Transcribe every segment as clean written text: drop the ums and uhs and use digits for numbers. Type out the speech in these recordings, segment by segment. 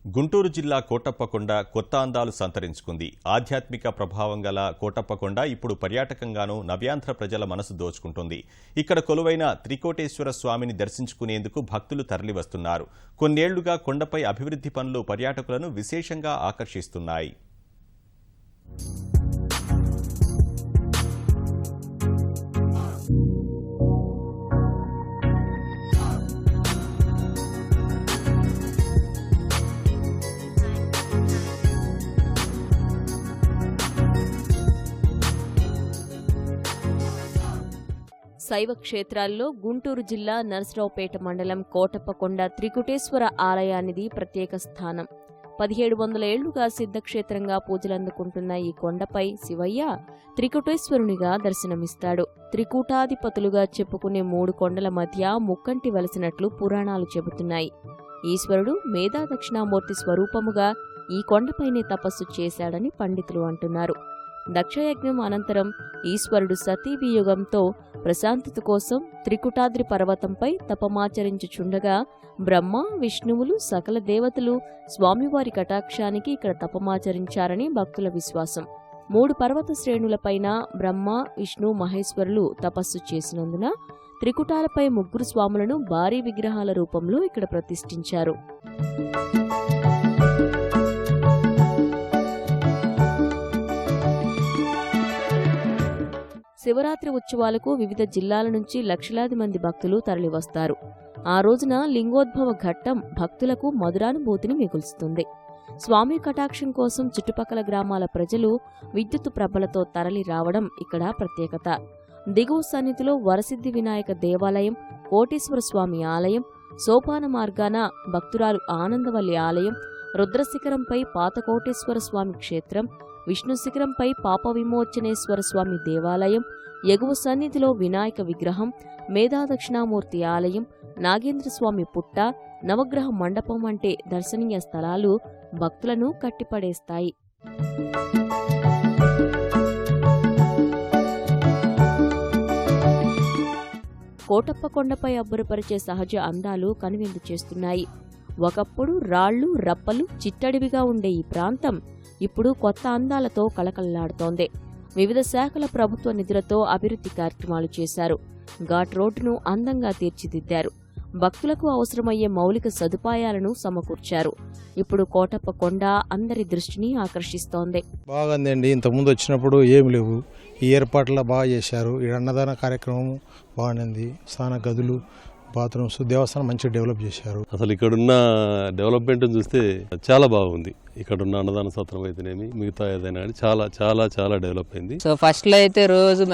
గుంటూరు జిల్లా కోటప్పకొండ కొత్త అందాలు సంతరించుకుంది. ఆధ్యాత్మిక ప్రభావం గల కోటప్పకొండ ఇప్పుడు పర్యాటకంగానూ నవ్యాంధ్ర ప్రజల మనసు దోచుకుంటుంది. ఇక్కడ కొలువైన త్రికోటేశ్వర స్వామిని దర్శించుకునేందుకు భక్తులు తరలివస్తున్నారు. కొన్నేళ్లుగా కొండపై అభివృద్ధి పనులు పర్యాటకులను విశేషంగా ఆకర్షిస్తున్నాయి. శైవ క్షేత్రాల్లో గుంటూరు జిల్లా నరసరావుపేట మండలం కోటప్పకొండ త్రికుటేశ్వర ఆలయానిది ప్రత్యేక స్థానం. 1700 ఏళ్లుగా సిద్ధక్షేత్రంగా పూజలందుకుంటున్న ఈ కొండపై శివయ్య త్రికుటేశ్వరునిగా దర్శనమిస్తాడు. త్రికూటాధిపతులుగా చెప్పుకునే 3 కొండల మధ్య ముక్కంటి వెలసినట్లు పురాణాలు చెబుతున్నాయి. ఈశ్వరుడు మేధా దక్షిణామూర్తి స్వరూపముగా ఈ కొండపైనే తపస్సు చేశాడని పండితులు అంటున్నారు. దక్షయజ్ఞం అనంతరం ఈశ్వరుడు సతీవియోగంతో ప్రశాంతత కోసం త్రికుటాద్రి పర్వతంపై తపమాచరించుచుండగా బ్రహ్మ, విష్ణువులు, సకల దేవతలు స్వామివారి కటాక్షానికి ఇక్కడ తపమాచరించారని భక్తుల విశ్వాసం. 3 పర్వత శ్రేణులపైన బ్రహ్మ, విష్ణు, మహేశ్వరులు తపస్సు చేసినందున త్రికుటాలపై 3 స్వాములను భారీ విగ్రహాల రూపంలో ఇక్కడ ప్రతిష్ఠించారు. శివరాత్రి ఉత్సవాలకు వివిధ జిల్లాల నుంచి లక్షలాది మంది భక్తులు తరలివస్తారు. ఆ రోజున లింగోద్భవ ఘట్టం భక్తులకు మధురానుభూతిని మిగుల్చుతుంది. స్వామి కటాక్షం కోసం చుట్టుపక్కల గ్రామాల ప్రజలు విద్యుత్ ప్రభలతో తరలి రావడం ఇక్కడ ప్రత్యేకత. దిగువ సన్నిధిలో వరసిద్ధి వినాయక దేవాలయం, కోటేశ్వర స్వామి ఆలయం, సోపాన మార్గాన భక్తురాలు ఆనందవల్లి ఆలయం, రుద్రశిఖరంపై పాత కోటేశ్వర స్వామి క్షేత్రం, విష్ణు శిఖరంపై పాప విమోచనేశ్వర స్వామి దేవాలయం, ఎగువ సన్నిధిలో వినాయక విగ్రహం, మేధా దక్షిణామూర్తి ఆలయం, నాగేంద్రస్వామి పుట్ట, నవగ్రహ మండపం వంటి దర్శనీయ స్థలాలు భక్తులను కట్టిపడేస్తాయి. కోటప్పకొండపై అబ్బురపరిచే సహజ అందాలు కనువిందు చేస్తున్నాయి. ఒకప్పుడు రాళ్లు, రప్పలు, చిట్టడివిగా ఉండే ఈ ప్రాంతం ఇప్పుడు కొత్త అందాలతో కళకళలాడుతోంది. వివిధ శాఖల ప్రభుత్వ నిధులతో అభివృద్ధి కార్యక్రమాలు చేశారు. ఘాట్ రోడ్డును అందంగా తీర్చిదిద్దారు. భక్తులకు అవసరమయ్యే మౌలిక సదుపాయాలను సమకూర్చారు. ఇప్పుడు కోటప్పకొండ అందరి దృష్టిని ఆకర్షిస్తోంది. బాగుందండి. ఇంతకుముందు వచ్చినప్పుడు ఏమి లేవు. ఈ ఏర్పాట్ల బాగా చేశారు. ఈ అన్నదాన కార్యక్రమం బాగుంది. స్నాన గదులు, బాత్రూమ్స్, దేవస్థానం మంచిగా డెవలప్ చేశారు. అసలు ఇక్కడున్న డెవలప్మెంట్ చూస్తే చాలా బాగుంది. ఇక్కడున్న అన్నదాన సత్రం అయితేనేమి, మిగతా ఏదైనా కానీ చాలా చాలా చాలా డెవలప్ అయింది. సో ఫస్ట్ లో అయితే రోజు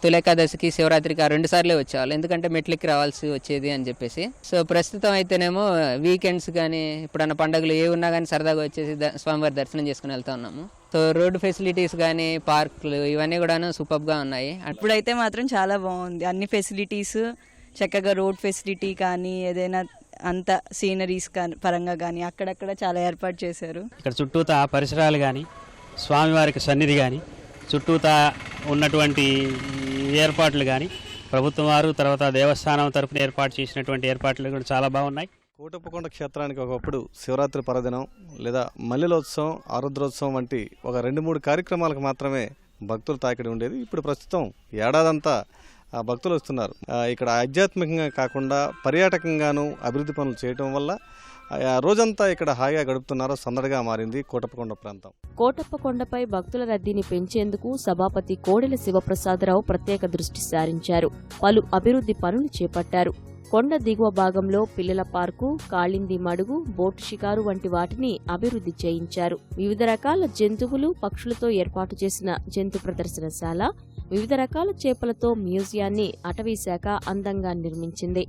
తులేకాదశికి, శివరాత్రికి 2 సార్లే వచ్చేవాళ్ళు, ఎందుకంటే మెట్లకి రావాల్సి వచ్చేది అని చెప్పేసి. సో ప్రస్తుతం అయితేనేమో వీకెండ్స్ కానీ ఎప్పుడన్నా పండుగలు ఏ ఉన్నా కానీ సరదాగా వచ్చేసి స్వామివారి దర్శనం చేసుకుని వెళ్తా ఉన్నాము. సో రోడ్డు ఫెసిలిటీస్ కానీ, పార్కులు ఇవన్నీ కూడా సూపర్గా ఉన్నాయి. ఇప్పుడైతే మాత్రం చాలా బాగుంది. అన్ని ఫెసిలిటీస్ చక్కగా, రోడ్ ఫెసిలిటీ కానీ, ఏదైనా అంత సీనరీస్ పరంగా కానీ అక్కడక్కడ చాలా ఏర్పాటు చేశారు. ఇక్కడ చుట్టూతా పరిసరాలు కానీ, స్వామివారికి సన్నిధి కానీ, చుట్టూతా ఉన్నటువంటి ఏర్పాట్లు కానీ ప్రభుత్వం వారు, తర్వాత దేవస్థానం తరపున ఏర్పాటు చేసినటువంటి ఏర్పాట్లు కూడా చాలా బాగున్నాయి. కోటప్పకొండ క్షేత్రానికి ఒకప్పుడు శివరాత్రి పర్వదినం లేదా మల్లెలోత్సవం, ఆరుద్రోత్సవం వంటి ఒక 2-3 కార్యక్రమాలకు మాత్రమే భక్తులు తాకిడి ఉండేది. ఇప్పుడు ప్రస్తుతం ఏడాదంతా భక్తులు వస్తున్నారు. ఇక్కడ ఆధ్యాత్మికంగా కాకుండా పర్యాటకంగానూ అభివృద్ధి పనులు చేయటం వల్ల రోజంతా ఇక్కడ హాయిగా గడుపుతున్నారు. సందడిగా మారింది కోటప్పకొండ ప్రాంతం. కోటప్పకొండపై భక్తుల రద్దీని పెంచేందుకు సభాపతి కోడెల శివప్రసాదరావు ప్రత్యేక దృష్టి సారించారు. పలు అభివృద్ధి పనులు చేపట్టారు. కొండ దిగువ భాగంలో పిల్లల పార్కు, కాళింది మడుగు, బోటు షికారు వంటి వాటిని అభివృద్ధి చేయించారు. వివిధ రకాల జంతువులు, పక్షులతో ఏర్పాటు చేసిన జంతు ప్రదర్శనశాల, వివిధ రకాల చేపలతో మ్యూజియాన్ని అటవీ శాఖ అందంగా నిర్మించింది.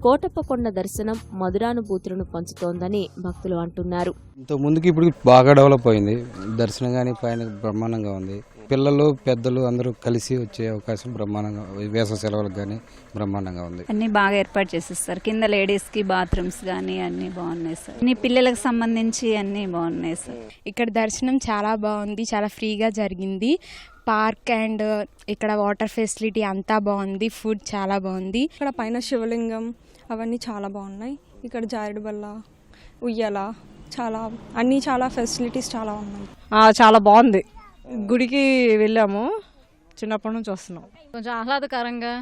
కోటప్పకొండ దర్శనం మధురానుభూతులను పంచుతోందని భక్తులు అంటున్నారు. ఇంతకు ముందుకి ఇప్పుడు బాగా డెవలప్ అయింది. దర్శనం కానీ పైన బ్రహ్మాండంగా ఉంది. పిల్లలు, పెద్దలు అందరూ కలిసి వచ్చే అవకాశం బ్రహ్మాండంగా, వేసవి సెలవులకు కానీ బ్రహ్మాండంగా ఉంది. అన్ని బాగా ఏర్పాటు చేసేస్తారు. కింద లేడీస్ కి బాత్రూమ్స్ కానీ అన్ని బాగున్నాయి సార్. అన్ని పిల్లలకు సంబంధించి అన్ని బాగున్నాయి సార్. ఇక్కడ దర్శనం చాలా బాగుంది. చాలా ఫ్రీగా జరిగింది. పార్క్ అండ్ ఇక్కడ వాటర్ ఫెసిలిటీ అంతా బాగుంది. ఫుడ్ చాలా బాగుంది. ఇక్కడ పైన శివలింగం అవన్నీ చాలా బాగున్నాయి. ఇక్కడ జారుడు బల్ల, ఉయ్యాల చాలా ఫెసిలిటీస్ చాలా ఉన్నాయి. చాలా బాగుంది. గుడికి వెళ్ళాము, చిన్నప్పటి నుంచి వస్తున్నాం. కొంచెం ఆహ్లాదకరంగా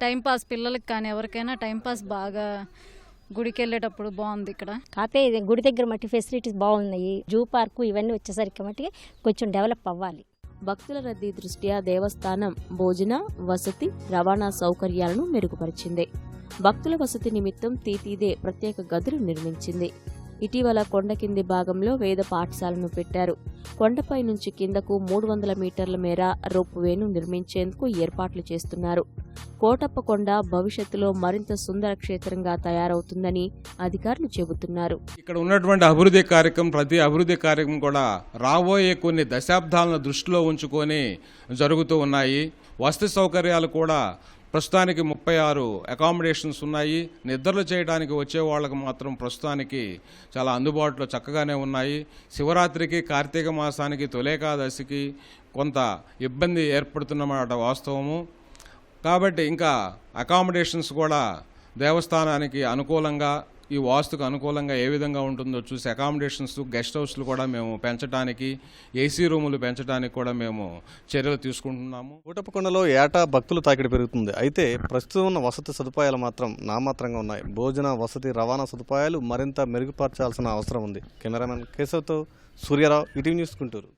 టైంపాస్, పిల్లలకి కానీ ఎవరికైనా టైంపాస్ బాగా గుడికి వెళ్ళేటప్పుడు బాగుంది. ఇక్కడ కాకపోతే ఇది గుడి దగ్గర మట్టి ఫెసిలిటీస్ బాగున్నాయి. జూ పార్కు ఇవన్నీ వచ్చేసరికి మట్టి కొంచెం డెవలప్ అవ్వాలి. భక్తుల రద్దీ దృష్ట్యా దేవస్థానం భోజన, వసతి, రవాణా సౌకర్యాలను మెరుగుపరిచింది. భక్తుల వసతి నిమిత్తం తీతీదే ప్రత్యేక గదులు నిర్మించింది. ఇటీవల కొండ కింది భాగంలో వేద పాఠశాలను పెట్టారు. కొండపై నుంచి కిందకు 300 మీటర్ల మేర రోప్వేను నిర్మించేందుకు ఏర్పాట్లు చేస్తున్నారు. కోటప్పకొండ భవిష్యత్తులో మరింత సుందర క్షేత్రంగా తయారవుతుందని అధికారులు చెబుతున్నారు. ఇక్కడ ఉన్నటువంటి అభివృద్ధి కార్యక్రమం, ప్రతి అభివృద్ధి కార్యక్రమం కూడా రాబోయే కొన్ని దశాబ్దాలను దృష్టిలో ఉంచుకొని జరుగుతూ ఉన్నాయి. వసతి సౌకర్యాలు కూడా ప్రస్తుతానికి 36 అకామిడేషన్స్ ఉన్నాయి. నిద్రలు చేయడానికి వచ్చే వాళ్ళకి మాత్రం ప్రస్తుతానికి చాలా అందుబాటులో చక్కగానే ఉన్నాయి. శివరాత్రికి, కార్తీక మాసానికి, తొలేకాదశికి కొంత ఇబ్బంది ఏర్పడుతున్నమాట వాస్తవము. కాబట్టి ఇంకా అకామిడేషన్స్ కూడా దేవస్థానానికి అనుకూలంగా, ఈ వాస్తుకు అనుకూలంగా ఏ విధంగా ఉంటుందో చూసి అకామిడేషన్స్, గెస్ట్ హౌస్లు కూడా మేము పెంచడానికి, ఏసీ రూములు పెంచడానికి కూడా మేము చర్యలు తీసుకుంటున్నాము. కోటప్పకొండలో ఏటా భక్తుల తాకిడి పెరుగుతుంది. అయితే ప్రస్తుతం ఉన్న వసతి సదుపాయాలు మాత్రం నామాత్రంగా ఉన్నాయి. భోజన, వసతి, రవాణా సదుపాయాలు మరింత మెరుగుపరచాల్సిన అవసరం ఉంది. కెమెరామెన్ కేశవ్తో సూర్యారావు, ఈటీవీ న్యూస్, గుంటూరు.